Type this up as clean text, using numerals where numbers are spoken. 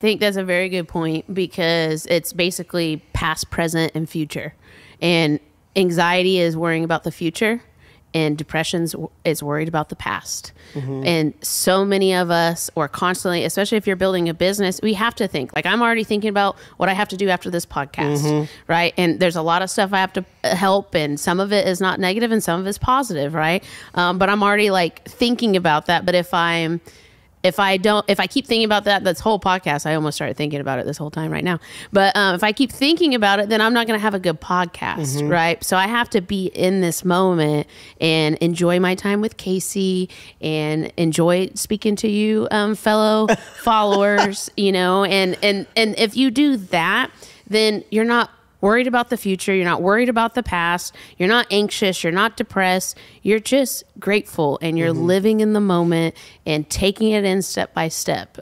think that's a very good point because it's basically past, present, and future. And anxiety is worrying about the future, and depression is worried about the past. And so many of us are constantly, especially if you're building a business, we have to think. Like, I'm already thinking about what I have to do after this podcast, right? And there's a lot of stuff I have to help, and some of it is not negative and some of it's positive, right? But I'm already like thinking about that. But if I keep thinking about that, this whole podcast, I almost started thinking about it this whole time right now. But if I keep thinking about it, then I'm not going to have a good podcast, right? So I have to be in this moment and enjoy my time with Casey and enjoy speaking to you, fellow followers, and if you do that, then you're not worried about the future. You're not worried about the past. You're not anxious. You're not depressed. You're just grateful, and you're living in the moment and taking it in step by step.